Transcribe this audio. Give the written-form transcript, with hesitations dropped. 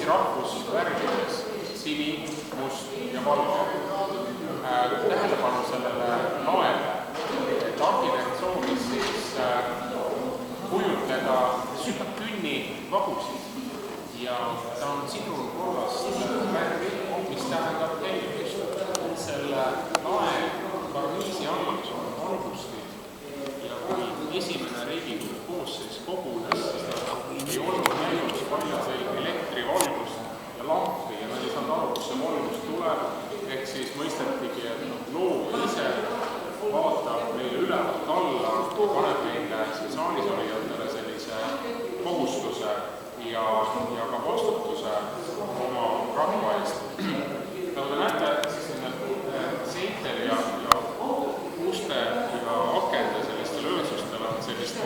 Eesti rahvusvärvides sini, must ja valge. Tähelepanu sellele laele, et arhitekt soovis siis kujutleda sügakünni vagusid ja ta on sinul korrast värvi, mis tähendab tellimist. Selle lae karniisi alus on valgustid ja kui esimene Riigikogu koosseis kogunes, siis nad ei olnud näinud palju elektrivalgust ja lampi ja nad ei saanud aru, kus see valgus tuleb, ehk siis mõistetigi, et loov ise vaatab meile ülevalt alla, paneb meile saalis olijatele sellise kohustuse ja ka vastutuse oma rahva eest. Nagu te näete, siis seintel ja uste ja akende sellistel öösustel on sellist